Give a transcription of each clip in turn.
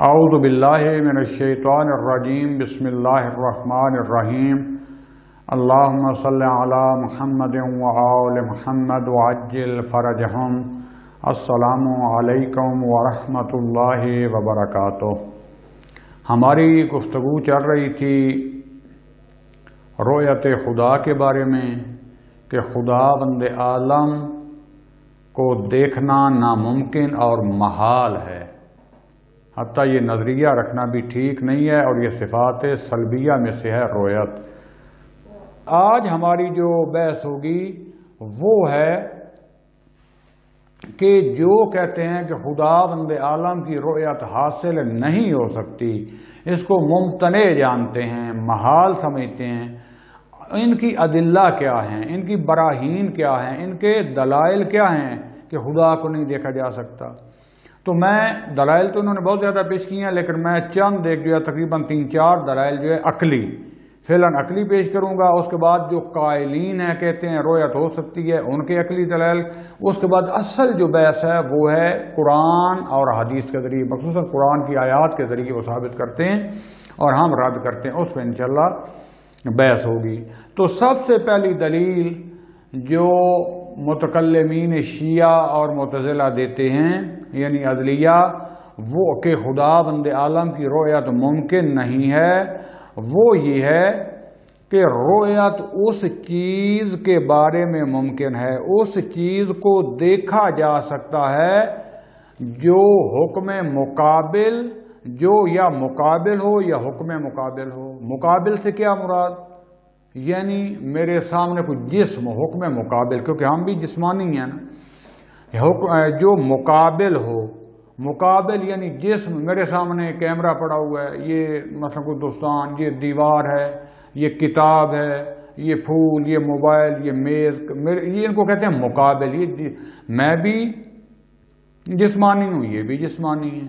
اعوذ باللہ من الشیطان الرجیم بسم اللہ الرحمن الرحیم اللہم صلی علی محمد وآل محمد وعجل فرجہم السلام علیکم ورحمۃ اللہ وبرکاتہ۔ ہماری گفتگو چل رہی تھی رؤیت خدا کے بارے میں کہ خدا بند عالم کو دیکھنا ناممکن اور محال ہے، حتیٰ یہ نظریہ رکھنا بھی ٹھیک نہیں ہے، اور یہ صفات سلبیہ میں سے ہے رؤیت۔ آج ہماری جو بحث ہوگی وہ ہے کہ جو کہتے ہیں کہ خدا بند عالم کی رؤیت حاصل نہیں ہو سکتی، اس کو ممتنع جانتے ہیں، محال سمجھتے ہیں، ان کی ادلہ کیا ہیں، ان کی براہین کیا ہیں، ان کے دلائل کیا ہیں کہ خدا کو نہیں دیکھا جا سکتا۔ تو میں دلائل تو انہوں نے بہت زیادہ پیش کی ہیں، لیکن میں چند ایک جو ہے تقریباً 3-4 دلائل جو ہے عقلی فعلاً عقلی پیش کروں گا۔ اس کے بعد جو قائلین ہیں کہتے ہیں رؤیت ہو سکتی ہے، ان کے عقلی دلائل۔ اس کے بعد اصل جو بحث ہے وہ ہے قرآن اور حدیث کے ذریعے، خصوصاً قرآن کی آیات کے ذریعے وہ ثابت کرتے ہیں اور ہم رد کرتے ہیں، اس پہ انشاءاللہ بحث ہوگی۔ تو سب سے پہلی دلیل جو متکلمین شیعہ اور معتزلہ دیتے ہیں یعنی عدلیہ، وہ کہ خدا بند عالم کی رؤیت ممکن نہیں ہے، وہ یہ ہے کہ رؤیت اس چیز کے بارے میں ممکن ہے، اس چیز کو دیکھا جا سکتا ہے جو حکم مقابل، جو یا مقابل ہو یا حکم مقابل ہو۔ مقابل سے کیا مراد؟ یعنی میرے سامنے کوئی جسم، حکم مقابل، کیونکہ ہم بھی جسمانی ہیں نا، جو مقابل ہو، مقابل یعنی جسم، میرے سامنے کیمرہ پڑا ہوا ہے، یہ مثلا کوئی دوستان، یہ دیوار ہے، یہ کتاب ہے، یہ پھول، یہ موبائل، یہ میز، یہ ان کو کہتے ہیں مقابل۔ یہ میں بھی جسمانی ہوں، یہ بھی جسمانی ہے،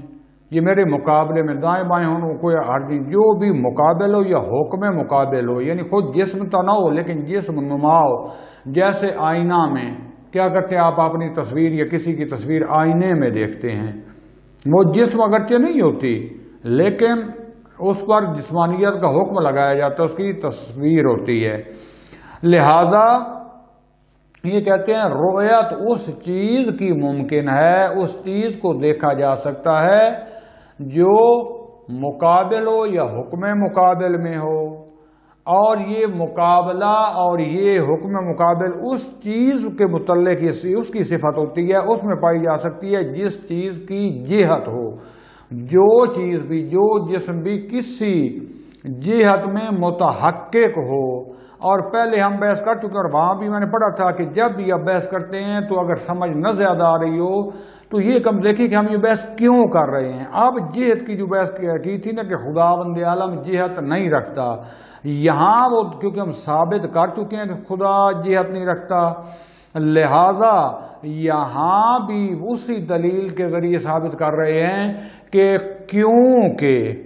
یہ میرے مقابلے میں دائیں بائیں ہوں، کوئی حرج نہیں۔ جو بھی مقابل ہو یا حکم مقابل ہو، یعنی خود جسم تو نہ ہو لیکن جسم نما ہو۔ جیسے آئینہ میں کیا کرتے ہیں، آپ اپنی تصویر یا کسی کی تصویر آئینے میں دیکھتے ہیں، وہ جسم اگرچہ نہیں ہوتی لیکن اس پر جسمانیت کا حکم لگایا جاتا ہے، اس کی تصویر ہوتی ہے۔ لہذا یہ کہتے ہیں رؤیت اس چیز کی ممکن ہے، اس چیز کو دیکھا جا سکتا ہے جو مقابل ہو یا حکم مقابل میں ہو، اور یہ مقابلہ اور یہ حکم مقابل اس چیز کے متعلق اس کی صفت ہوتی ہے، اس میں پائی جا سکتی ہے جس چیز کی جہت ہو۔ جو چیز بھی، جو جسم بھی کسی جہت میں متحقق ہو۔ اور پہلے ہم بحث کر چکے، اور وہاں بھی میں نے پڑھا تھا کہ جب بھی آپ بحث کرتے ہیں تو اگر سمجھ نہ زیادہ آ رہی ہو تو یہ کم دیکھیں کہ ہم یہ بحث کیوں کر رہے ہیں۔ اب جہت کی جو بحث کی تھی نا کہ خدا بند عالم جہت نہیں رکھتا، یہاں وہ کیونکہ ہم ثابت کر چکے ہیں کہ خدا جہت نہیں رکھتا، لہذا یہاں بھی اسی دلیل کے ذریعے ثابت کر رہے ہیں کہ کیونکہ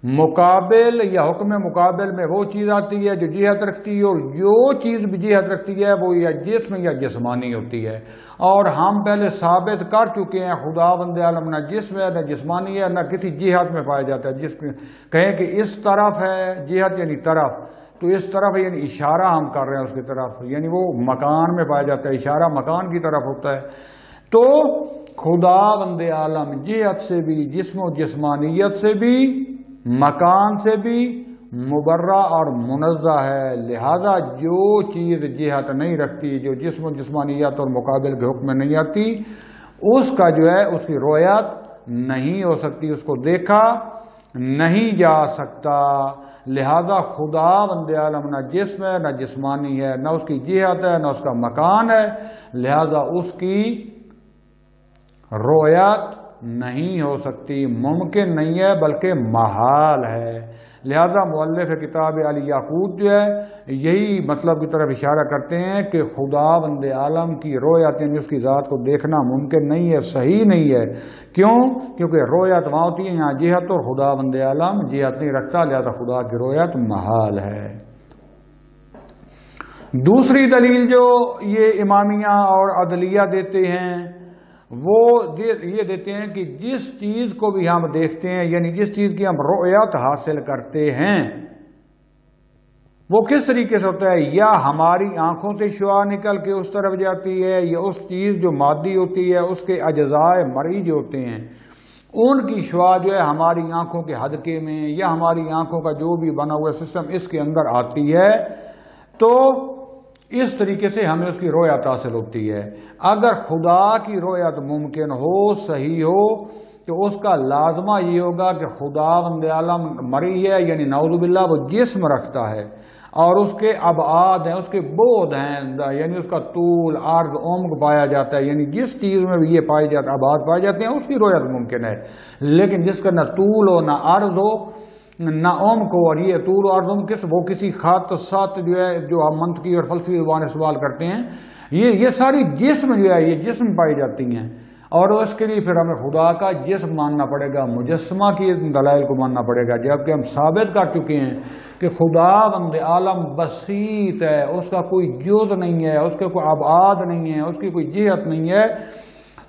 مقابل یا حکم مقابل میں وہ چیز آتی ہے جو جہت رکھتی ہے، اور جو چیز بھی جہت رکھتی ہے وہ یا جسم یا جسمانی ہوتی ہے۔ اور ہم پہلے ثابت کر چکے ہیں خدا بند عالم نہ جسم ہے، نہ جسمانی ہے، نہ کسی جہت میں پایا جاتا ہے۔ جس کہیں کہ اس طرف ہے، جہت یعنی طرف، تو اس طرف یعنی اشارہ ہم کر رہے ہیں اس کی طرف، یعنی وہ مکان میں پایا جاتا ہے، اشارہ مکان کی طرف ہوتا ہے۔ تو خدا بند عالم جہت سے بھی، جسم و جسمانیت سے بھی، مکان سے بھی مبرہ اور منزہ ہے۔ لہذا جو چیز جہت نہیں رکھتی، جو جسم و جسمانیت اور مقابل کے حکم میں نہیں آتی، اس کا جو ہے اس کی رؤیت نہیں ہو سکتی، اس کو دیکھا نہیں جا سکتا۔ لہذا خدا بند عالم نہ جسم ہے، نہ جسمانی ہے، نہ اس کی جہت ہے، نہ اس کا مکان ہے، لہذا اس کی رؤیت نہیں ہو سکتی، ممکن نہیں ہے بلکہ محال ہے۔ لہذا مؤلف کتاب الیاقوت جو ہے یہی مطلب کی طرف اشارہ کرتے ہیں کہ خدا بند عالم کی رؤیت یعنی اس کی ذات کو دیکھنا ممکن نہیں ہے، صحیح نہیں ہے۔ کیوں؟ کیونکہ رؤیت وہاں ہوتی ہے یہاں جہت، اور خدا بند عالم جہت نہیں رکھتا، لہذا خدا کی رؤیت محال ہے۔ دوسری دلیل جو یہ امامیہ اور عدلیہ دیتے ہیں وہ یہ دیتے ہیں کہ جس چیز کو بھی ہم دیکھتے ہیں، یعنی جس چیز کی ہم رؤیت حاصل کرتے ہیں، وہ کس طریقے سے ہوتا ہے؟ یا ہماری آنکھوں سے شعاع نکل کے اس طرف جاتی ہے، یا اس چیز جو مادی ہوتی ہے اس کے اجزاء مرئی جو ہوتے ہیں ان کی شعاع جو ہے ہماری آنکھوں کے حدقے میں یا ہماری آنکھوں کا جو بھی بنا ہوا سسٹم اس کے اندر آتی ہے، تو اس طریقے سے ہمیں اس کی رؤیت حاصل ہوتی ہے۔ اگر خدا کی رؤیت ممکن ہو، صحیح ہو، تو اس کا لازمہ یہ ہوگا کہ خداوند عالم مرئی ہے، یعنی نعوذ باللہ وہ جسم رکھتا ہے، اور اس کے ابعاد ہیں، اس کے بعد ہیں، یعنی اس کا طول، عرض، عمق پایا جاتا ہے، یعنی جس چیز میں بھی یہ پائے جاتے ہیں، ابعاد پائے جاتے ہیں، اس کی رؤیت ممکن ہے۔ لیکن جس کا نہ طول ہو، نہ عرض ہو، نہ عمق ہو، اور یہ طول و عرض وہ کسی خط سات جو ہے جو ہم منطقی اور فلسفی زبان سوال کرتے ہیں، یہ ساری جسم جو ہے یہ جسم پائی جاتی ہیں، اور اس کے لیے پھر ہمیں خدا کا جسم ماننا پڑے گا، مجسمہ کی دلائل کو ماننا پڑے گا، جبکہ ہم ثابت کر چکے ہیں کہ خداوند عالم بسیط ہے، اس کا کوئی جز نہیں ہے، اس کے کوئی ابعاد نہیں ہے، اس کی کوئی جہت نہیں ہے،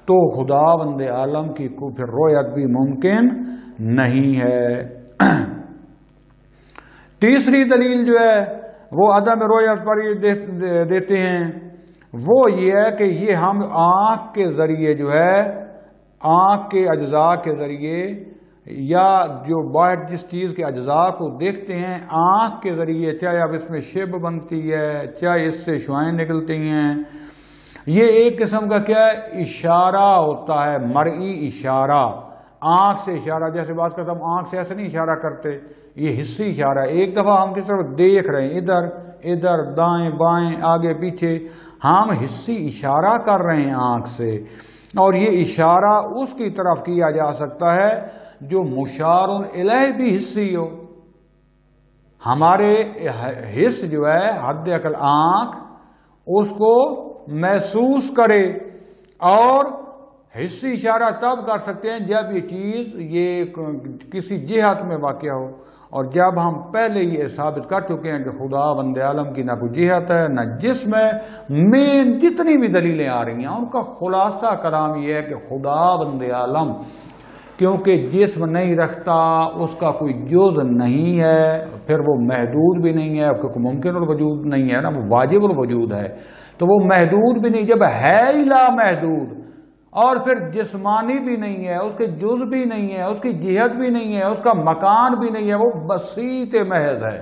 تو خداوند عالم کی پھر رؤیت بھی ممکن نہیں ہے۔ تیسری دلیل جو ہے وہ عدم رؤیت پر یہ دیتے ہیں، وہ یہ ہے کہ یہ ہم آنکھ کے ذریعے جو ہے، آنکھ کے اجزاء کے ذریعے، یا جو باہر جس چیز کے اجزاء کو دیکھتے ہیں آنکھ کے ذریعے، چاہے اب اس میں شب بنتی ہے، چاہے اس سے شعاعیں نکلتی ہیں، یہ ایک قسم کا کیا ہے؟ اشارہ ہوتا ہے، مرئی اشارہ، آنکھ سے اشارہ۔ جیسے بات کرتا ہم آنکھ سے ایسے نہیں اشارہ کرتے، یہ حصی اشارہ ہے۔ ایک دفعہ ہم کس طرف دیکھ رہے ہیں، ادھر ادھر، دائیں بائیں، آگے پیچھے، ہم حصی اشارہ کر رہے ہیں آنکھ سے، اور یہ اشارہ اس کی طرف کیا جا سکتا ہے جو مشار الیہ بھی حصی ہو۔ ہمارے حص جو ہے، حد عقل آنکھ، اس کو محسوس کرے، اور حصی اشارہ تب کر سکتے ہیں جب یہ چیز یہ کسی جہت میں واقع ہو، اور جب ہم پہلے یہ ثابت کر چکے ہیں کہ خداوند عالم کی نہ کوئی جہت ہے نہ جسم ہے، مین جتنی بھی دلیلیں آ رہی ہیں ان کا خلاصہ کلام یہ ہے کہ خداوند عالم کیونکہ جسم نہیں رکھتا، اس کا کوئی جز نہیں ہے، پھر وہ محدود بھی نہیں ہے، کیونکہ ممکن الوجود نہیں ہے نا، وہ واجب الوجود ہے، تو وہ محدود بھی نہیں، جب ہے ہی لا محدود، اور پھر جسمانی بھی نہیں ہے، اس کے جز بھی نہیں ہے، اس کی جہت بھی نہیں ہے، اس کا مکان بھی نہیں ہے، وہ بسیط محض ہے،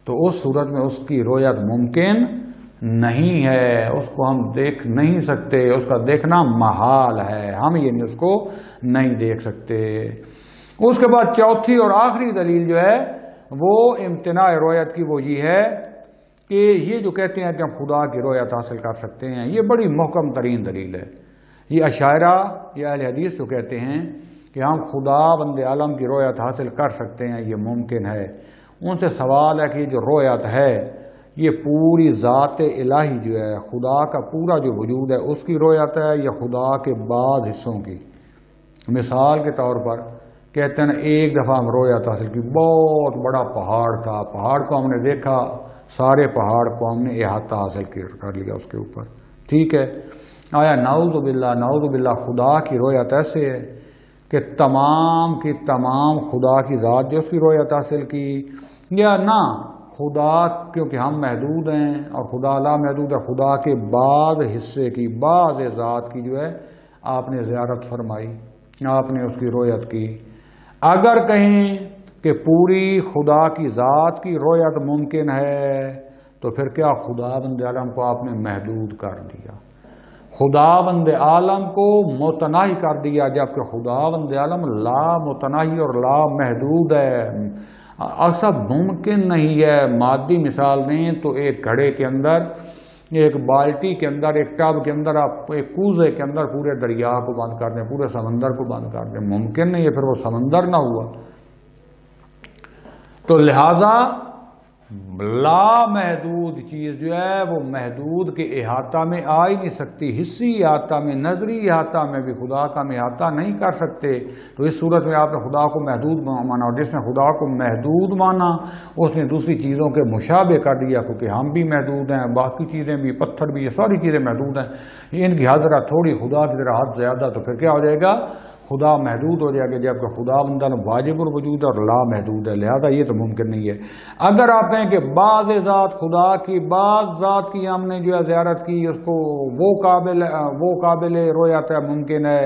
تو اس صورت میں اس کی رؤیت ممکن نہیں ہے، اس کو ہم دیکھ نہیں سکتے، اس کا دیکھنا محال ہے، ہم یعنی اس کو نہیں دیکھ سکتے۔ اس کے بعد چوتھی اور آخری دلیل جو ہے وہ امتناع رؤیت کی، وہ یہ ہے کہ یہ جو کہتے ہیں کہ ہم خدا کی رؤیت حاصل کر سکتے ہیں، یہ بڑی محکم ترین دلیل ہے۔ یہ اشاعرہ یا اہل حدیث جو کہتے ہیں کہ ہم خداوند عالم کی رؤیت حاصل کر سکتے ہیں، یہ ممکن ہے، ان سے سوال ہے کہ یہ جو رؤیت ہے یہ پوری ذات الہی جو ہے، خدا کا پورا جو وجود ہے اس کی رؤیت ہے، یا خدا کے بعض حصوں کی؟ مثال کے طور پر کہتے ہیں ایک دفعہ ہم رؤیت حاصل کی، بہت بڑا پہاڑ تھا، پہاڑ کو ہم نے دیکھا، سارے پہاڑ کو ہم نے احاطہ حاصل کر لیا اس کے اوپر، ٹھیک ہے۔ آیا نعوذ باللہ خدا کی رؤیت ایسے ہے کہ تمام کی تمام خدا کی ذات جو اس کی رؤیت حاصل کی، یا نہ خدا، کیونکہ ہم محدود ہیں اور خدا لا محدود ہے، خدا کے بعض حصے کی، بعض ذات کی جو ہے آپ نے زیارت فرمائی، آپ نے اس کی رؤیت کی۔ اگر کہیں کہ پوری خدا کی ذات کی رؤیت ممکن ہے تو پھر کیا خداوند عالم کو آپ نے محدود کر دیا، خداوند عالم کو متناہی کر دیا، جبکہ خداوند عالم لا متناہی اور لا محدود ہے، ایسا ممکن نہیں ہے۔ مادی مثال دیں تو ایک گھڑے کے اندر، ایک بالٹی کے اندر، ایک ٹب کے اندر، آپ ایک کوزے کے اندر پورے دریا کو بند کر دیں، پورے سمندر کو بند کر دیں، ممکن نہیں ہے، پھر وہ سمندر نہ ہوا۔ تو لہذا لامحدود چیز جو ہے وہ محدود کے احاطہ میں آ ہی نہیں سکتی، حصی احاطہ میں، نظری احاطہ میں بھی خدا کا ہم احاطہ نہیں کر سکتے۔ تو اس صورت میں آپ نے خدا کو محدود مانا، اور جس نے خدا کو محدود مانا اس نے دوسری چیزوں کے مشابہ کر دیا، کیونکہ ہم بھی محدود ہیں، باقی چیزیں بھی، پتھر بھی، یہ ساری چیزیں محدود ہیں، ان کی حضرت تھوڑی، خدا کی طرح حد زیادہ، تو پھر کیا ہو جائے گا؟ خدا محدود ہو جائے گا، جبکہ خدا بندہ واجب الوجود اور لا محدود ہے، لہذا یہ تو ممکن نہیں ہے۔ اگر آپ کہیں کہ بعض ذات خدا کی، بعض ذات کی ہم نے جو ہے زیارت کی، اس کو وہ قابل رویت ہے، ممکن ہے،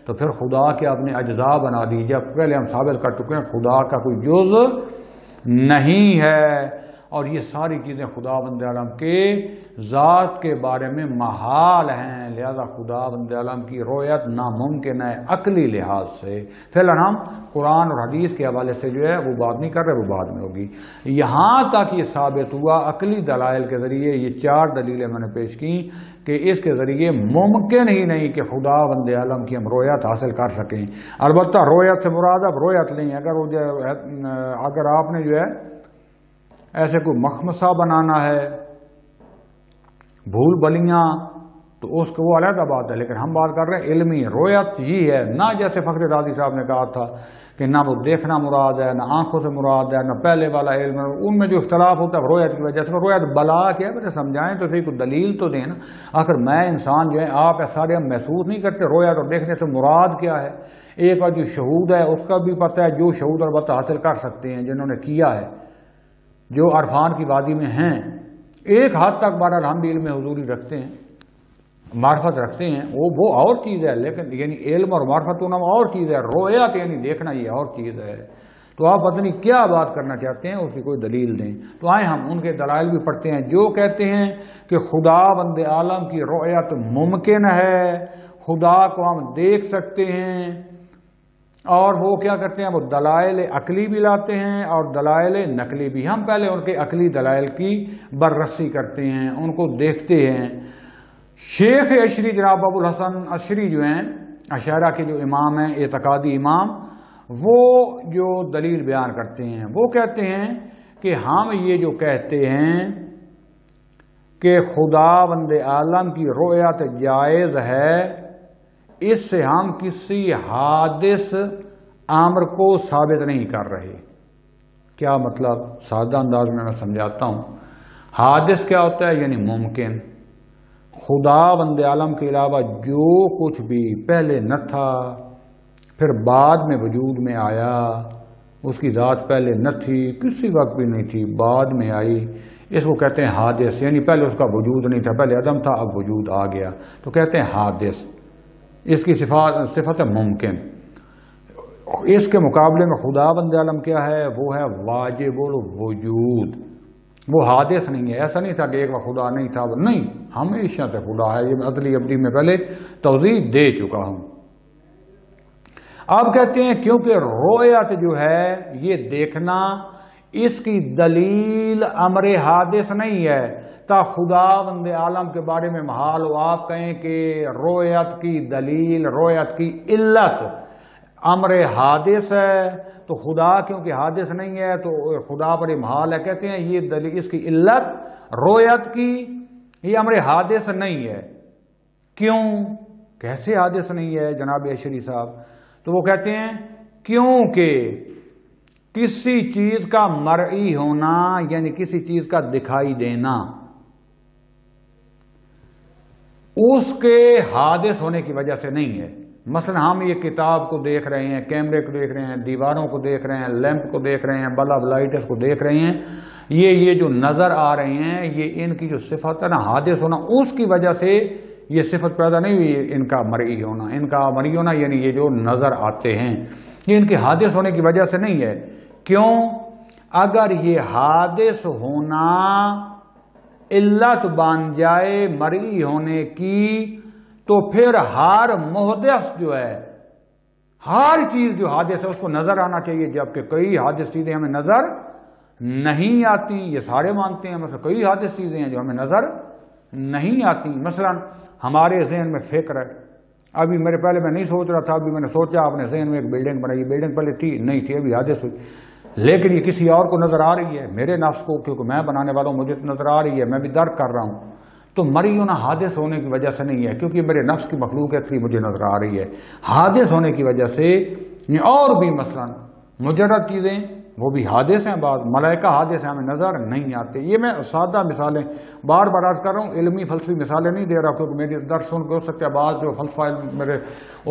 تو پھر خدا کے اپنے اجزاء بنا دی، جب پہلے ہم ثابت کر چکے ہیں خدا کا کوئی جز نہیں ہے، اور یہ ساری چیزیں خدا بند عالم کے ذات کے بارے میں محال ہیں، لہذا خدا بند عالم کی رویت ناممکن ہے عقلی لحاظ سے۔ فی الحال ہم قرآن اور حدیث کے حوالے سے جو ہے وہ بات نہیں کر رہے، وہ بعد میں ہوگی۔ یہاں تک یہ ثابت ہوا عقلی دلائل کے ذریعے، یہ 4 دلیلیں میں نے پیش کی کہ اس کے ذریعے ممکن ہی نہیں کہ خدا بند عالم کی ہم رویت حاصل کر سکیں۔ البتہ رویت سے مراد اب رویت نہیں، اگر آپ نے جو ہے ایسے کوئی مخمصہ بنانا ہے، بھول بلیاں، تو اس کو وہ علیحدہ بات ہے، لیکن ہم بات کر رہے ہیں علمی رویت یہ ہے، نہ جیسے فخر رازی صاحب نے کہا تھا کہ نہ وہ دیکھنا مراد ہے، نہ آنکھوں سے مراد ہے، نہ پہلے والا علم، ان میں جو اختلاف ہوتا ہے رویت کی وجہ سے۔ رویت بلا کیا ہے، سمجھائیں تو صحیح، کوئی دلیل تو دیں نا۔ آخر میں انسان جو ہے، آپ سارے ہم محسوس نہیں کرتے رویت اور دیکھنے سے مراد کیا ہے؟ ایک اور جو شہود ہے اس کا بھی پتہ ہے، جو شہود اور بات حاصل کر سکتے ہیں جنہوں نے کیا ہے، جو عرفان کی وادی میں ہیں، ایک حد تک بہرحال ہم بھی علم حضوری رکھتے ہیں، معرفت رکھتے ہیں، وہ اور چیز ہے، لیکن یعنی علم اور معرفت ہونا وہ اور چیز ہے، رویت یعنی دیکھنا یہ اور چیز ہے۔ تو آپ پتہ نہیں کیا بات کرنا چاہتے ہیں، اس کی کوئی دلیل دیں۔ تو آئیں ہم ان کے دلائل بھی پڑھتے ہیں، جو کہتے ہیں کہ خدا بند عالم کی رویت ممکن ہے، خدا کو ہم دیکھ سکتے ہیں، اور وہ کیا کرتے ہیں، وہ دلائل عقلی بھی لاتے ہیں اور دلائل نقلی بھی۔ ہم پہلے ان کے عقلی دلائل کی بررسی کرتے ہیں، ان کو دیکھتے ہیں۔ شیخ اشری جناب ابو الحسن اشری جو ہیں، اشاعرہ کے جو امام ہیں، اعتقادی امام، وہ جو دلیل بیان کرتے ہیں، وہ کہتے ہیں کہ ہم یہ جو کہتے ہیں کہ خدا بند عالم کی رؤیت جائز ہے، اس سے ہم کسی حادث امر کو ثابت نہیں کر رہے۔ کیا مطلب؟ سادہ انداز میں سمجھاتا ہوں۔ حادث کیا ہوتا ہے؟ یعنی ممکن۔ خدا بند عالم کے علاوہ جو کچھ بھی پہلے نہ تھا، پھر بعد میں وجود میں آیا، اس کی ذات پہلے نہ تھی، کسی وقت بھی نہیں تھی، بعد میں آئی، اس کو کہتے ہیں حادث۔ یعنی پہلے اس کا وجود نہیں تھا، پہلے عدم تھا، اب وجود آ گیا، تو کہتے ہیں حادث۔ اس کی صفت ہے ممکن۔ اس کے مقابلے میں خدا بند عالم کیا ہے؟ وہ ہے واجب الوجود، وہ حادث نہیں ہے۔ ایسا نہیں تھا کہ ایک وقت خدا نہیں تھا، نہیں، ہمیشہ سے خدا ہے۔ یہ عدلی ابدی میں پہلے توضیح دے چکا ہوں۔ اب کہتے ہیں کیونکہ رؤیت جو ہے یہ دیکھنا، اس کی دلیل امر حادث نہیں ہے، تا خدا بند عالم کے بارے میں محال ہو آپ کہیں کہ رؤیت کی دلیل، رؤیت کی علت امر حادث ہے، تو خدا کیونکہ حادث نہیں ہے تو خدا پر محال ہے۔ کہتے ہیں یہ دلیل، اس کی علت رؤیت کی، یہ امر حادث نہیں ہے۔ کیوں؟ کیسے حادث نہیں ہے جناب اشری صاحب؟ تو وہ کہتے ہیں کیونکہ کسی چیز کا مرئی ہونا، یعنی کسی چیز کا دکھائی دینا، اس کے حادث ہونے کی وجہ سے نہیں ہے۔ مثلا ہم یہ کتاب کو دیکھ رہے ہیں، کیمرے کو دیکھ رہے ہیں، دیواروں کو دیکھ رہے ہیں، لیمپ کو دیکھ رہے ہیں، بلب لائٹس کو دیکھ رہے ہیں، یہ جو نظر آ رہے ہیں، یہ ان کی جو صفت ہے نا حادث ہونا، اس کی وجہ سے یہ صفت پیدا نہیں ہوئی ان کا مرئی ہونا۔ ان کا مرئی ہونا یعنی یہ جو نظر آتے ہیں، یہ ان کے حادث ہونے کی وجہ سے نہیں ہے۔ کیوں؟ اگر یہ حادث ہونا علت بن جائے مرئی ہونے کی، تو پھر ہر محدث جو ہے، ہر چیز جو حادث ہے اس کو نظر آنا چاہیے، جبکہ کئی حادث چیزیں ہمیں نظر نہیں آتی۔ یہ سارے مانتے ہیں، مثلا کئی حادث چیزیں ہیں جو ہمیں نظر نہیں آتی۔ مثلا ہمارے ذہن میں فکر ہے، ابھی میں نہیں سوچ رہا تھا، ابھی میں نے سوچا، اپنے ذہن میں ایک بلڈنگ بنائی، بلڈنگ پہلے تھی نہیں تھی، ابھی حادث ہوئی، لیکن یہ کسی اور کو نظر آ رہی ہے، میرے نفس کو، کیونکہ میں بنانے والا ہوں، مجھے تو نظر آ رہی ہے، میں بھی درک کر رہا ہوں. تو مری ہونا حادث ہونے کی وجہ سے نہیں ہے، کیونکہ میرے نفس کی مخلوق ہے، اس لیے مجھے نظر آ رہی ہے. حادث ہونے کی وجہ سے اور بھی مثلا مجرد چیزیں وہ بھی حادث ہیں، بعض ملائکہ حادث ہیں، ہمیں نظر نہیں آتے. یہ میں سادہ مثالیں بار بار عرض کر رہا ہوں، علمی فلسفی مثالیں نہیں دے رہا، کیونکہ میری درس سن کے ہو سکتا ہے بعض جو فلسفہ میرے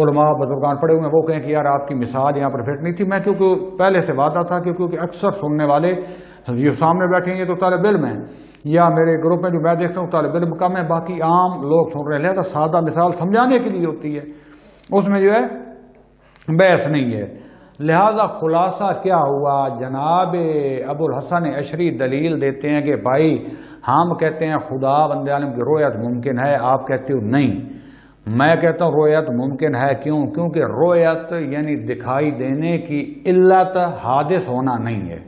علماء بزرگان پڑے ہوئے ہیں وہ کہیں کہ یار آپ کی مثال یہاں پر فٹ نہیں تھی. میں کیونکہ پہلے سے وعدہ تھا، کیونکہ اکثر سننے والے جو سامنے بیٹھے ہیں یہ تو طالب علم ہیں، یا میرے گروپ میں جو میں دیکھتا ہوں طالب علم کم ہے، باقی عام لوگ سن رہے ہیں. تو سادہ مثال سمجھانے کے لیے ہوتی ہے، اس میں جو ہے بحث نہیں ہے. لہذا خلاصہ کیا ہوا، جناب ابو الحسن اشری دلیل دیتے ہیں کہ بھائی ہم کہتے ہیں خدا بند عالم کی رؤیت ممکن ہے، آپ کہتے ہو نہیں. میں کہتا ہوں رؤیت ممکن ہے، کیوں؟ کیونکہ رؤیت یعنی دکھائی دینے کی علت حادث ہونا نہیں ہے.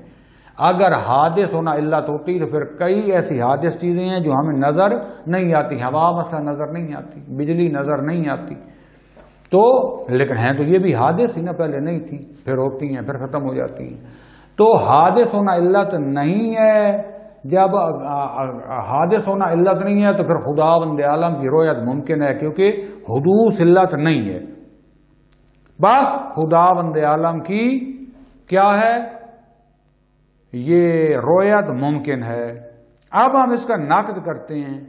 اگر حادث ہونا علت ہوتی تو پھر کئی ایسی حادث چیزیں ہیں جو ہمیں نظر نہیں آتی. ہوا مثلا نظر نہیں آتی، بجلی نظر نہیں آتی، تو لیکن ہیں تو یہ بھی حادث ہی نا، پہلے نہیں تھی، پھر ہوتی ہیں، پھر ختم ہو جاتی ہیں. تو حادث ہونا علت نہیں ہے. جب حادث ہونا علت نہیں ہے تو پھر خدا بند عالم کی رؤیت ممکن ہے، کیونکہ حدوث علت نہیں ہے. بس خدا بند عالم کی کیا ہے، یہ رؤیت ممکن ہے. اب ہم اس کا نقد کرتے ہیں.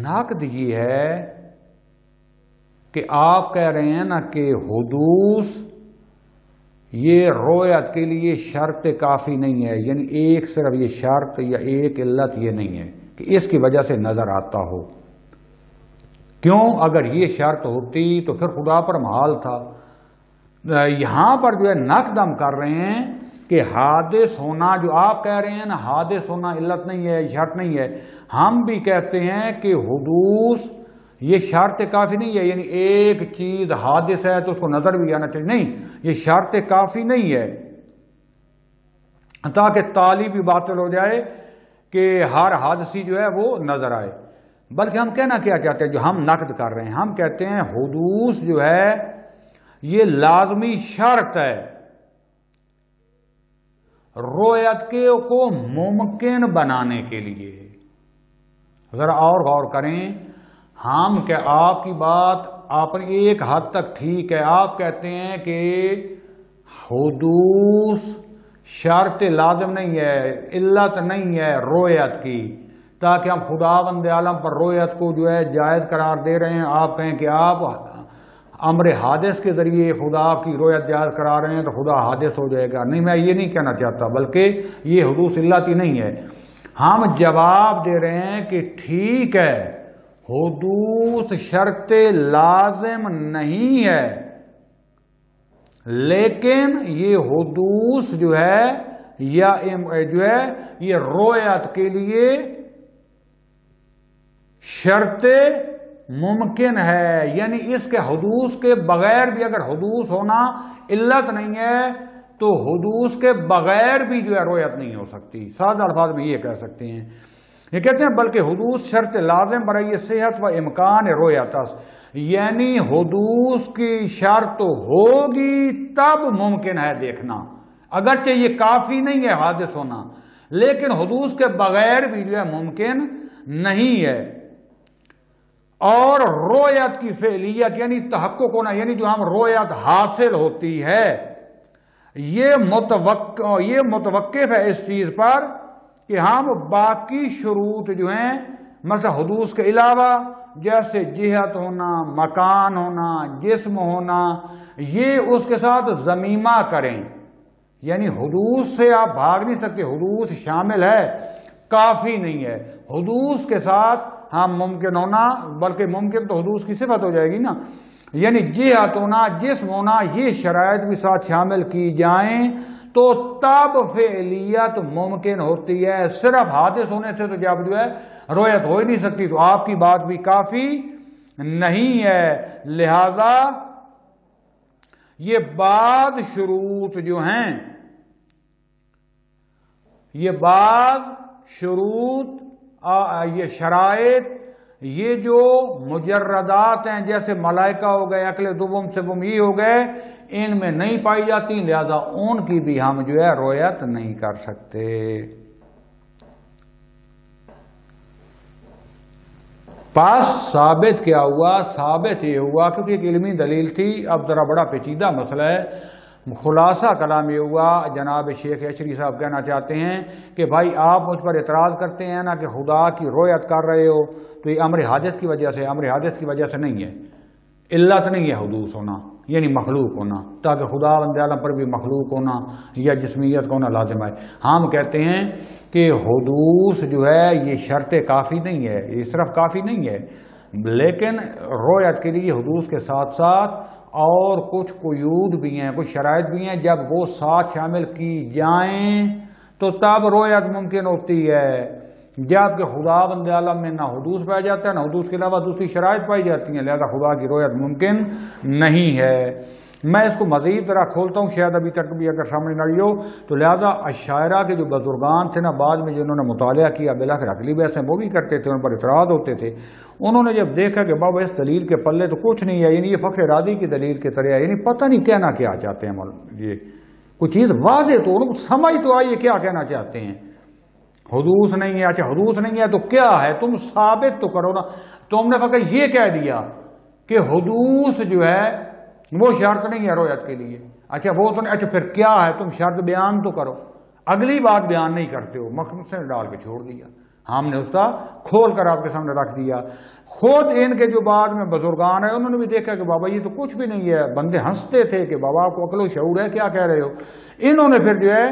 نقد یہ ہے کہ آپ کہہ رہے ہیں نا کہ حدوث یہ رؤیت کے لیے شرط کافی نہیں ہے، یعنی ایک صرف یہ شرط یا ایک علت یہ نہیں ہے کہ اس کی وجہ سے نظر آتا ہو. کیوں؟ اگر یہ شرط ہوتی تو پھر خدا پر محال تھا. یہاں پر جو ہے نقد ہم کر رہے ہیں کہ حادث ہونا جو آپ کہہ رہے ہیں نا، حادث ہونا علت نہیں ہے، شرط نہیں ہے. ہم بھی کہتے ہیں کہ حدوث یہ شرط کافی نہیں ہے، یعنی ایک چیز حادث ہے تو اس کو نظر بھی آنا چاہیے. نہیں، یہ شرط کافی نہیں ہے تاکہ تعلیب بھی باطل ہو جائے کہ ہر حادثی جو ہے وہ نظر آئے. بلکہ ہم کہنا کیا چاہتے ہیں، جو ہم نقد کر رہے ہیں، ہم کہتے ہیں حدوث جو ہے یہ لازمی شرط ہے رؤیت کو ممکن بنانے کے لیے. ذرا اور غور کریں. ہم کہ آپ کی بات اپنی ایک حد تک ٹھیک ہے، آپ کہتے ہیں کہ حدوث شرط لازم نہیں ہے، علت نہیں ہے رؤیت کی، تاکہ ہم خدا بند عالم پر رؤیت کو جو ہے جائز قرار دے رہے ہیں. آپ کہیں کہ آپ امر حادث کے ذریعے خدا کی رؤیت جائز کرا رہے ہیں تو خدا حادث ہو جائے گا. نہیں، میں یہ نہیں کہنا چاہتا، بلکہ یہ حدوث علت ہی نہیں ہے. ہم جواب دے رہے ہیں کہ ٹھیک ہے حدوث شرط لازم نہیں ہے، لیکن یہ حدوث جو ہے یا جو ہے یہ رؤیت کے لیے شرط ممکن ہے. یعنی اس کے حدوث کے بغیر بھی، اگر حدوث ہونا علت نہیں ہے تو حدوث کے بغیر بھی جو ہے رؤیت نہیں ہو سکتی. سادہ الفاظ میں یہ کہہ سکتے ہیں. یہ کہتے ہیں بلکہ حدوث شرط لازم برائے صحت و امکان رؤیت، یعنی حدوث کی شرط ہوگی تب ممکن ہے دیکھنا. اگرچہ یہ کافی نہیں ہے حادث ہونا، لیکن حدوث کے بغیر بھی جو ہے ممکن نہیں ہے. اور رؤیت کی فعلیت یعنی تحقق ہونا، یعنی جو ہم رؤیت حاصل ہوتی ہے یہ متوقف ہے اس چیز پر کہ ہم باقی شروط جو ہیں مثلا حدوث کے علاوہ جیسے جہت ہونا، مکان ہونا، جسم ہونا، یہ اس کے ساتھ ضمیمہ کریں. یعنی حدوث سے آپ بھاگ نہیں سکتے، حدوث شامل ہے، کافی نہیں ہے. حدوث کے ساتھ ہم ممکن ہونا، بلکہ ممکن تو حدوث کی صفت ہو جائے گی نا، یعنی جہت ہونا، جسم ہونا، یہ شرائط بھی ساتھ شامل کی جائیں تو تب فعلیت ممکن ہوتی ہے. صرف حادث ہونے سے تو جب جو ہے رؤیت ہو ہی نہیں سکتی، تو آپ کی بات بھی کافی نہیں ہے. لہذا یہ بعض شروط جو ہیں، یہ بعض شروط، یہ شرائط، یہ جو مجردات ہیں جیسے ملائکہ ہو گئے، عقل دوم سوم یہ ہو گئے، ان میں نہیں پائی جاتی، لہذا ان کی بھی ہم جو ہے رویت نہیں کر سکتے۔ پاس ثابت کیا ہوا؟ ثابت یہ ہوا کیونکہ ایک علمی دلیل تھی، اب ذرا بڑا پیچیدہ مسئلہ ہے، خلاصہ کلام یہ ہوا، جناب شیخ اشری صاحب کہنا چاہتے ہیں کہ بھائی آپ مجھ پر اعتراض کرتے ہیں نا کہ خدا کی رویت کر رہے ہو، تو یہ امر حادث کی وجہ سے، امر حادث کی وجہ سے نہیں ہے، علت نہیں ہے حدوث ہونا، یعنی مخلوق ہونا، تاکہ خدا بند عالم پر بھی مخلوق ہونا یا جسمیت کا ہونا لازم ہے۔ ہم کہتے ہیں کہ حدوث جو ہے یہ شرط کافی نہیں ہے، یہ صرف کافی نہیں ہے، لیکن رویت کے لیے حدوث کے ساتھ ساتھ اور کچھ قیود بھی ہیں، کچھ شرائط بھی ہیں، جب وہ ساتھ شامل کی جائیں تو تب رویت ممکن ہوتی ہے، جبکہ خدا بند عالم میں نہ حدوث پایا جاتا ہے نہ حدوث کے علاوہ دوسری شرائط پائی جاتی ہیں، لہذا خدا کی رویت ممکن نہیں ہے۔ میں اس کو مزید طرح کھولتا ہوں، شاید ابھی تک بھی اگر سامنے نہ آئی ہو، تو لہذا اشاعرہ کے جو بزرگان تھے نا، بعد میں جنہوں نے مطالعہ کیا، بالآخر عقلی بحثیں وہ بھی کرتے تھے، ان پر اعتراض ہوتے تھے، انہوں نے جب دیکھا کہ بابا اس دلیل کے پلے تو کچھ نہیں ہے، یعنی یہ فخر رازی کی دلیل کے طرح ہے، یعنی پتہ نہیں کہنا کیا چاہتے ہیں، یہ کوئی چیز واضح تو ان کو سمجھ تو آئیے کیا کہنا چاہتے ہیں۔ حدوث نہیں ہے، اچھا حدوث نہیں ہے تو کیا ہے؟ تم ثابت تو کرو نا۔ تم نے فقط یہ کہہ دیا کہ حدوث جو ہے وہ شرط نہیں ہے رویت کے لیے، اچھا وہ تو نہیں، اچھا پھر کیا ہے؟ تم شرط بیان تو کرو، اگلی بات بیان نہیں کرتے ہو، مقصد سے ڈال کے چھوڑ دیا، ہم نے اس کا کھول کر آپ کے سامنے رکھ دیا۔ خود ان کے جو بعد میں بزرگان ہیں انہوں نے بھی دیکھا کہ بابا یہ تو کچھ بھی نہیں ہے، بندے ہنستے تھے کہ بابا آپ کو عقل و شعور ہے، کیا کہہ رہے ہو؟ انہوں نے پھر جو ہے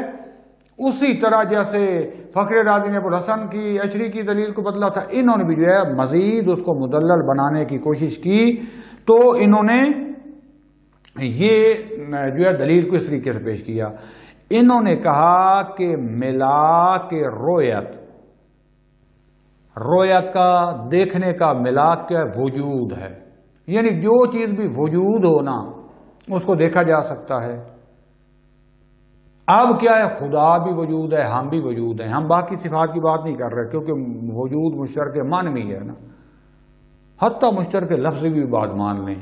اسی طرح جیسے فخر رازی نے ابوالحسن کی اشری کی دلیل کو بدلا تھا، انہوں نے بھی جو ہے مزید اس کو مدلل بنانے کی کوشش کی، تو انہوں نے یہ جو ہے دلیل کو اس طریقے سے پیش کیا، انہوں نے کہا کہ ملا کے رویت کا دیکھنے کا ملاک کیا وجود ہے، یعنی جو چیز بھی وجود ہو نا اس کو دیکھا جا سکتا ہے۔ اب کیا ہے؟ خدا بھی وجود ہے، ہم بھی وجود ہیں، ہم باقی صفات کی بات نہیں کر رہے کیونکہ وجود مشترک معنوی ہے نا، حتیٰ مشترک لفظی بھی بات مان لیں،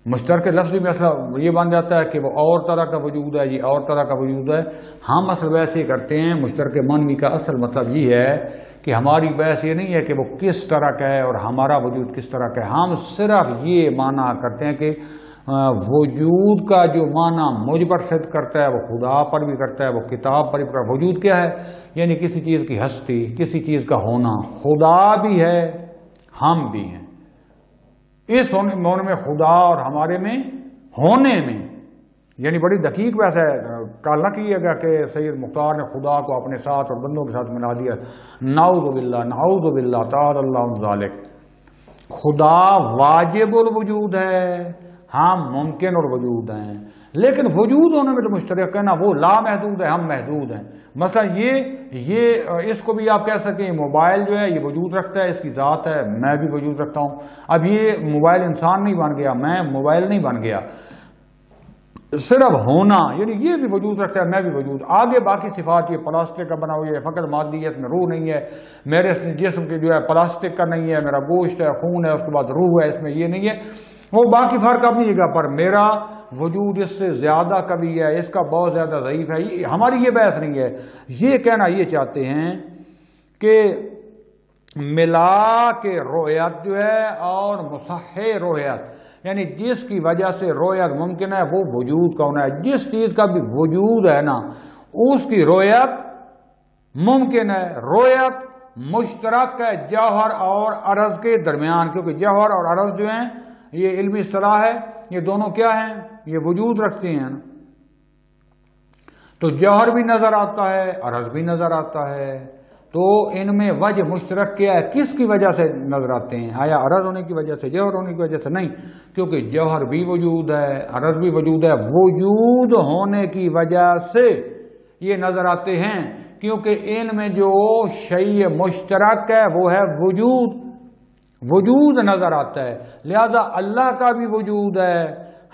مشترک لفظی میں اصل یہ بن جاتا ہے کہ وہ اور طرح کا وجود ہے، یہ اور طرح کا وجود ہے، ہم اصل ویسے ہی کرتے ہیں۔ مشترک معنوی کا اصل مطلب یہ ہے کہ ہماری بحث یہ نہیں ہے کہ وہ کس طرح کا ہے اور ہمارا وجود کس طرح کا ہے، ہم صرف یہ معنی کرتے ہیں کہ وجود کا جو معنی مجھ پر صدق کرتا ہے وہ خدا پر بھی کرتا ہے، وہ کتاب پر بھی کرتا ہے۔ وجود کیا ہے؟ یعنی کسی چیز کی ہستی، کسی چیز کا ہونا، خدا بھی ہے ہم بھی ہیں، اس ہونے میں خدا اور ہمارے میں ہونے میں، یعنی بڑی دقیق بحث ہے، کال نہ کیے گا کہ سید مختار نے خدا کو اپنے ساتھ اور بندوں کے ساتھ ملا دیا، نعوذ باللہ تعالی اللہ عنہ ذالک۔ خدا واجب الوجود ہے، ہم ممکن اور وجود ہیں، لیکن وجود ہونے میں تو مشترک ہے نا، وہ لا محدود ہے، ہم محدود ہیں۔ مثلا یہ اس کو بھی آپ کہہ سکیں موبائل جو ہے یہ وجود رکھتا ہے، اس کی ذات ہے، میں بھی وجود رکھتا ہوں۔ اب یہ موبائل انسان نہیں بن گیا، میں موبائل نہیں بن گیا، صرف ہونا، یعنی یہ بھی وجود رکھتا ہے، میں بھی وجود۔ آگے باقی صفات، یہ پلاسٹک کا بنا ہوا ہے، فقط مادی ہے، اس میں روح نہیں ہے، میرے جسم کے جو ہے پلاسٹک کا نہیں ہے، میرا گوشت ہے، خون ہے، اس کے بعد روح ہے، اس میں یہ نہیں ہے، وہ باقی فرق اپنی جگہ پر، میرا وجود اس سے زیادہ کبھی ہے، اس کا بہت زیادہ ضعیف ہے، ہماری یہ بحث نہیں ہے۔ یہ کہنا یہ چاہتے ہیں کہ ملا کے رویت جو ہے اور مصحح رویت، یعنی جس کی وجہ سے رویت ممکن ہے وہ وجود کا ہونا ہے، جس چیز کا بھی وجود ہے نا اس کی رویت ممکن ہے۔ رویت مشترک ہے جوہر اور عرض کے درمیان، کیونکہ جوہر اور عرض جو ہیں یہ علمی اصطلاح ہے، یہ دونوں کیا ہیں؟ یہ وجود رکھتے ہیں نا، تو جوہر بھی نظر آتا ہے، عرض بھی نظر آتا ہے، تو ان میں وجہ مشترک کیا ہے؟ کس کی وجہ سے نظر آتے ہیں؟ آیا عرض ہونے کی وجہ سے، جوہر ہونے کی وجہ سے؟ نہیں، کیونکہ جوہر بھی وجود ہے، عرض بھی وجود ہے، وجود ہونے کی وجہ سے یہ نظر آتے ہیں، کیونکہ ان میں جو شیء مشترک ہے وہ ہے وجود نظر آتا ہے، لہذا اللہ کا بھی وجود ہے،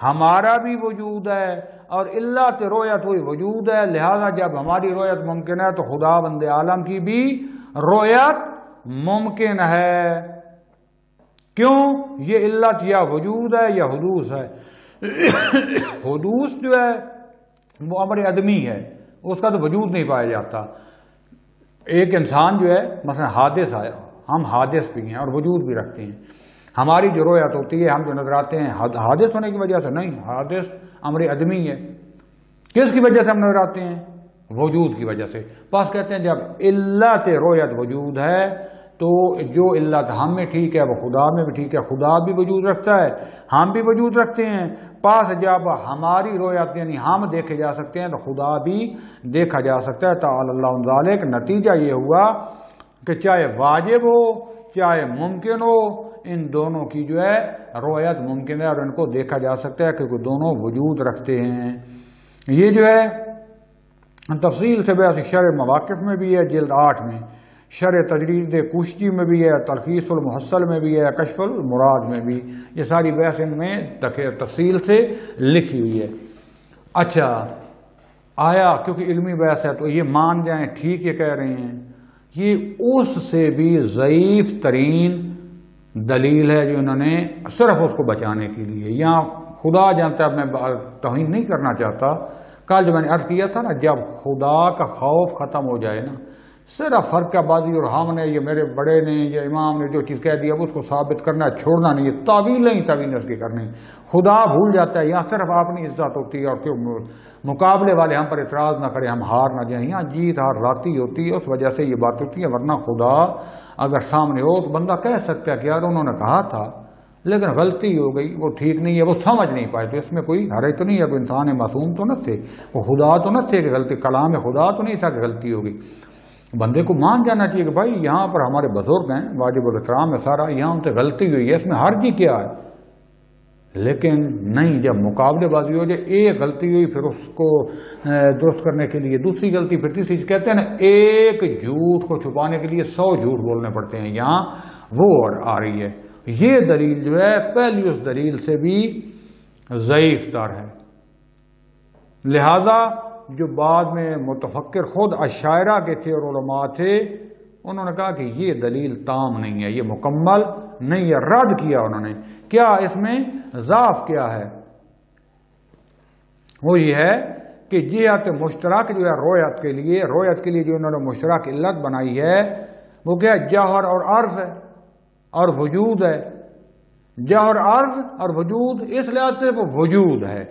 ہمارا بھی وجود ہے، اور اللہ کی رویت ہوئی وجود ہے، لہذا جب ہماری رویت ممکن ہے تو خدا بند عالم کی بھی رویت ممکن ہے۔ کیوں؟ یہ علت یا وجود ہے یا حدوث ہے، حدوث جو ہے وہ امر عدمی ہے، اس کا تو وجود نہیں پایا جاتا۔ ایک انسان جو ہے مثلا حادث آیا، ہم حادث بھی ہیں اور وجود بھی رکھتے ہیں۔ ہماری جو رویت ہوتی ہے، ہم جو نظر آتے ہیں حادث ہونے کی وجہ سے نہیں، حادث امر عدمی ہے۔ کس کی وجہ سے ہم نظر آتے ہیں؟ وجود کی وجہ سے۔ بس کہتے ہیں جب علت رویت وجود ہے تو جو علت ہم میں ٹھیک ہے وہ خدا میں بھی ٹھیک ہے، خدا بھی وجود رکھتا ہے، ہم بھی وجود رکھتے ہیں۔ پاس جب ہماری رویت یعنی ہم دیکھے جا سکتے ہیں تو خدا بھی دیکھا جا سکتا ہے۔ تعالی اللہ عن ذالک، نتیجہ یہ ہوا کہ چاہے واجب ہو چاہے ممکن ہو، ان دونوں کی جو ہے رویت ممکن ہے اور ان کو دیکھا جا سکتا ہے کیونکہ دونوں وجود رکھتے ہیں۔ یہ جو ہے تفصیل سے بیان شرح مواقف میں بھی ہے، جلد 8 میں، شرح تجرید کشتی میں بھی ہے، تلخیص المحصل میں بھی ہے، کشف المراد میں بھی، یہ ساری بحث ان میں تفصیل سے لکھی ہوئی ہے۔ اچھا آیا کیونکہ علمی بحث ہے تو یہ مان جائیں ٹھیک یہ کہہ رہے ہیں، یہ اس سے بھی ضعیف ترین دلیل ہے جو انہوں نے صرف اس کو بچانے کے لیے، یہاں خدا جانتا ہے، میں توہین نہیں کرنا چاہتا۔ کل جو میں نے عرض کیا تھا نا، جب خدا کا خوف ختم ہو جائے نا، صرف فرق بازی اور ہم نے یہ میرے بڑے نے یا امام نے جو چیز کہہ دیا اس کو ثابت کرنا ہے، چھوڑنا نہیں، یہ تعویل اس کی کرنی۔ خدا بھول جاتا ہے، یہاں صرف اپنی عزت ہوتی ہے اور کیوں مقابلے والے ہم پر اعتراض نہ کریں، ہم ہار نہ جائیں، یہاں جیت ہار ذاتی ہوتی ہے، اس وجہ سے یہ بات ہوتی ہے۔ ورنہ خدا اگر سامنے ہو تو بندہ کہہ سکتا ہے کہ یار انہوں نے کہا تھا لیکن غلطی ہو گئی، وہ ٹھیک نہیں ہے، وہ سمجھ نہیں پائے، تو اس میں کوئی حرج تو نہیں ہے، کوئی انسان معصوم تو نہ تھے، وہ خدا تو نہ تھے کہ غلطی، کلام خدا تو نہیں تھا کہ غلطی ہوگی۔ بندے کو مان جانا چاہیے کہ بھائی یہاں پر ہمارے بزرگ ہیں، واجب الاحترام ہے سارا، یہاں ان سے غلطی ہوئی ہے، اس میں حرج کیا ہے؟ لیکن نہیں، جب مقابلے بازی ہو جائے، ایک غلطی ہوئی پھر اس کو درست کرنے کے لیے دوسری غلطی، پھر تیسری، کہتے ہیں نا ایک جھوٹ کو چھپانے کے لیے 100 جھوٹ بولنے پڑتے ہیں، یہاں وہ آ رہی ہے۔ یہ دلیل جو ہے پہلی اس دلیل سے بھی ضعیف تر ہے، لہذا جو بعد میں متفکر خود اشاعرہ کے تھے اور علماء تھے، انہوں نے کہا کہ یہ دلیل تام نہیں ہے، یہ مکمل نہیں ہے، رد کیا انہوں نے۔ کیا اس میں ضعف کیا ہے؟ وہ یہ ہے کہ جہت مشترک جو ہے رویت کے لیے جو انہوں نے مشترک علت بنائی ہے وہ کیا ہے؟ جوہر اور عرض ہے اور وجود ہے۔ جوہر عرض اور وجود، اس لحاظ سے وہ وجود ہے۔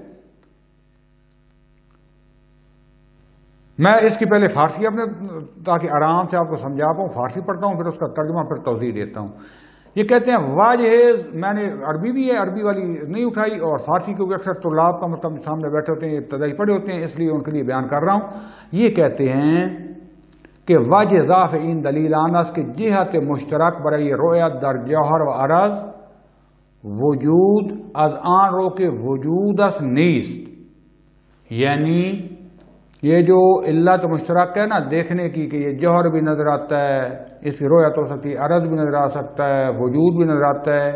میں اس کی پہلے فارسی اپنے تاکہ آرام سے آپ کو سمجھا پاؤں، فارسی پڑھتا ہوں پھر اس کا ترجمہ پھر توضیح دیتا ہوں۔ یہ کہتے ہیں واجہ، میں نے عربی بھی ہے، عربی والی نہیں اٹھائی، اور فارسی کیونکہ اکثر طلاب کا مطلب سامنے بیٹھے ہوتے ہیں، ابتدائی پڑھے ہوتے ہیں، اس لیے ان کے لیے بیان کر رہا ہوں۔ یہ کہتے ہیں کہ واجہ ضعف ان دلیل آنس کے جہت مشترک برای رؤیت در جوہر و عرض وجود از آن رو کے وجود اس نیست، یعنی یہ جو علت مشترک ہے نا دیکھنے کی کہ یہ جوہر بھی نظر آتا ہے، اس کی رویت ہو سکتی ہے، عرض بھی نظر آ سکتا ہے، وجود بھی نظر آتا ہے،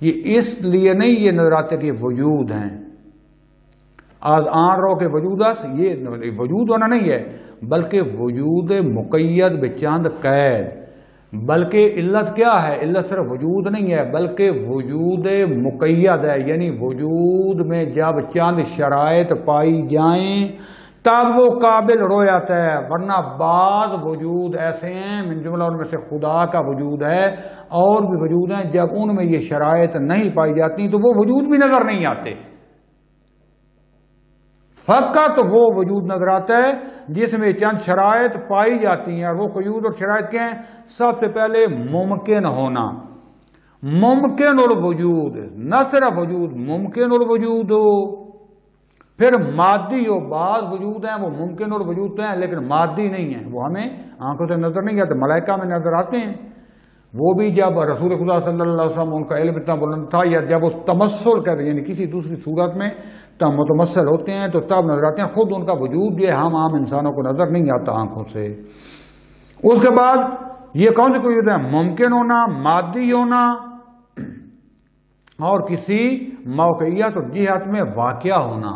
یہ اس لیے نہیں یہ نظر آتا کہ یہ وجود ہیں۔ آج آن رو کے وجود اس، یہ وجود ہونا نہیں ہے بلکہ وجود مقید بچند قید، بلکہ علت کیا ہے؟ علت صرف وجود نہیں ہے بلکہ وجود مقید ہے، یعنی وجود میں جب چند شرائط پائی جائیں تب وہ قابل رویت ہے، ورنہ بعض وجود ایسے ہیں من جملہ ان میں سے خدا کا وجود ہے اور بھی وجود ہیں جب ان میں یہ شرائط نہیں پائی جاتی تو وہ وجود بھی نظر نہیں آتے، فقط وہ وجود نظر آتا ہے جس میں چند شرائط پائی جاتی ہیں، اور وہ قیود اور شرائط کیا ہیں؟ سب سے پہلے ممکن ہونا، ممکن الوجود، نہ صرف وجود، ممکن الوجود ہو، پھر مادی ہو، بعض وجود ہیں وہ ممکن الوجود ہیں لیکن مادی نہیں ہیں، وہ ہمیں آنکھوں سے نظر نہیں آتے، ملائکہ میں نظر آتے ہیں، وہ بھی جب رسول خدا صلی اللہ علیہ وسلم ان کا علم اتنا بلند تھا یا جب وہ تمثل کرتے یعنی کسی دوسری صورت میں متمثل ہوتے ہیں تو تب نظر آتے ہیں، خود ان کا وجود جو ہے ہم عام انسانوں کو نظر نہیں آتا آنکھوں سے۔ اس کے بعد یہ کون سی وجود ہے؟ ممکن ہونا، مادی ہونا، اور کسی موقعیت اور جہت میں واقع ہونا،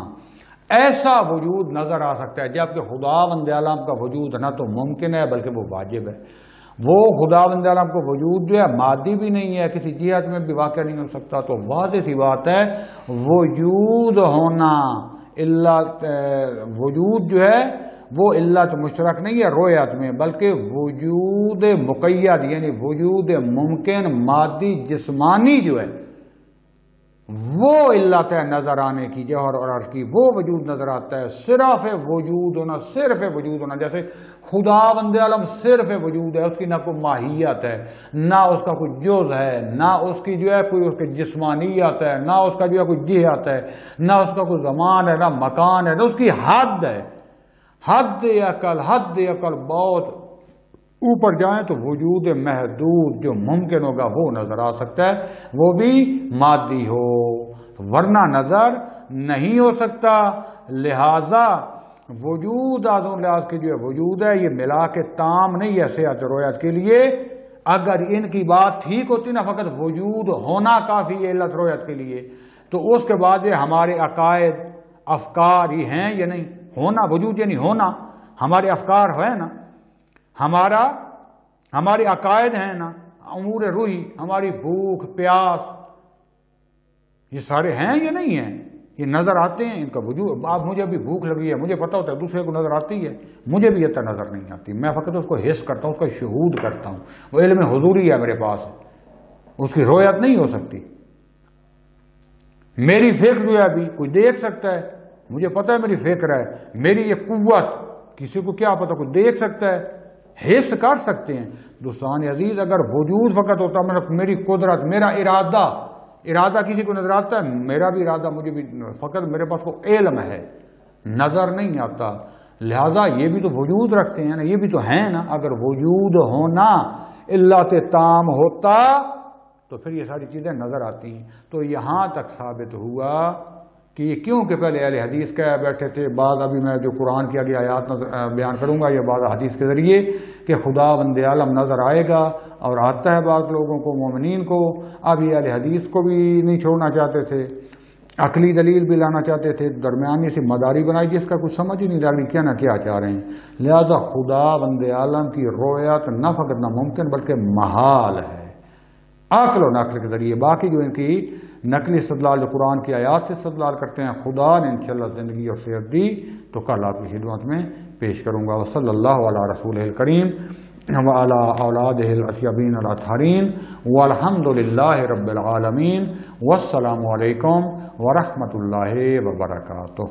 ایسا وجود نظر آ سکتا ہے، جبکہ خدا بند عالم کا وجود نہ تو ممکن ہے بلکہ وہ واجب ہے۔ وہ خداوند عالم کو وجود جو ہے مادی بھی نہیں ہے، کسی جہت میں بھی واقع نہیں ہو سکتا. تو واضح سی بات ہے وجود ہونا وجود جو ہے وہ علت مشترک نہیں ہے رویت میں، بلکہ وجود مقید یعنی وجود ممکن مادی جسمانی جو ہے وہ علت ہے نظر آنے کی، جوہر اور عرض کی، وہ وجود نظر آتا ہے. صرف وجود ہونا، صرف وجود ہونا، جیسے خداوند عالم صرف وجود ہے، اس کی نہ کوئی ماہیت ہے، نہ اس کا کوئی جز ہے، نہ اس کی جو ہے کوئی اس کی جسمانیت ہے، نہ اس کا جو ہے کوئی جہت ہے، نہ اس کا کوئی زمان ہے، نہ مکان ہے، نہ اس کی حد ہے. حد عقل بہت اوپر جائیں تو وجود محدود جو ممکن ہوگا وہ نظر آ سکتا ہے، وہ بھی مادی ہو، ورنہ نظر نہیں ہو سکتا. لہذا وجود آدم لحاظ کے جو وجود ہے یہ ملا کے تام نہیں ہے صحت رویت کے لیے. اگر ان کی بات ٹھیک ہوتی نا فقط وجود ہونا کافی ہے علت رویت کے لیے، تو اس کے بعد یہ ہمارے عقائد افکار ہی ہیں یا نہیں. ہونا وجود یعنی ہونا، ہمارے افکار ہے نا، ہمارے عقائد ہیں نا، امور روحی، ہماری بھوک پیاس، یہ سارے ہیں یا نہیں ہیں؟ یہ نظر آتے ہیں، ان کا وجود. اب مجھے ابھی بھوک لگی ہے، مجھے پتا ہوتا ہے دوسرے کو نظر آتی ہے، مجھے بھی یہ تو نظر نہیں آتی. میں فقط اس کو حس کرتا ہوں، اس کا شہود کرتا ہوں، وہ علم حضوری ہے میرے پاس، اس کی رویت نہیں ہو سکتی. میری فکر جو ہے ابھی کوئی دیکھ سکتا ہے، مجھے پتا ہے میری فکر ہے، میری یہ قوت کسی کو کیا پتا، کوئی دیکھ سکتا ہے، حس کر سکتے ہیں. دوستان عزیز اگر وجود فقط ہوتا، میری قدرت، میرا ارادہ کسی کو نظر آتا ہے، میرا بھی ارادہ مجھے بھی، فقط میرے پاس وہ علم ہے، نظر نہیں آتا. لہذا یہ بھی تو وجود رکھتے ہیں نا، یہ بھی تو ہیں نا. اگر وجود ہونا علت تام ہوتا تو پھر یہ ساری چیزیں نظر آتی ہیں. تو یہاں تک ثابت ہوا کہ یہ کیوں کہ پہلے اہل حدیث کہہ بیٹھے تھے، بعض ابھی میں جو قرآن کی آگے آیات بیان کروں گا یا بعض حدیث کے ذریعے کہ خداوند عالم نظر آئے گا، اور آتا ہے بعض لوگوں کو، مومنین کو. اب یہ اہل حدیث کو بھی نہیں چھوڑنا چاہتے تھے، عقلی دلیل بھی لانا چاہتے تھے، درمیانی سی مداری بنائی جس کا کچھ سمجھ ہی نہیں لگ رہی کیا نہ کیا چاہ رہے ہیں. لہذا خداوند عالم کی رویت نہ فقط ناممکن بلکہ محال ہے عقل و نقل کے ذریعے. باقی جو ان کی نقلی استدلال جو قرآن کی آیات سے استدلال کرتے ہیں، خدا نے انشاءاللہ زندگی اور صحت دی تو کل آپ کی خدمت میں پیش کروں گا. وصلی اللہ علی رسول الکریم وعلی اولادہ الاطیبین الاطہرین والحمد للہ رب العالمین. والسلام علیکم ورحمۃ اللہ وبرکاتہ.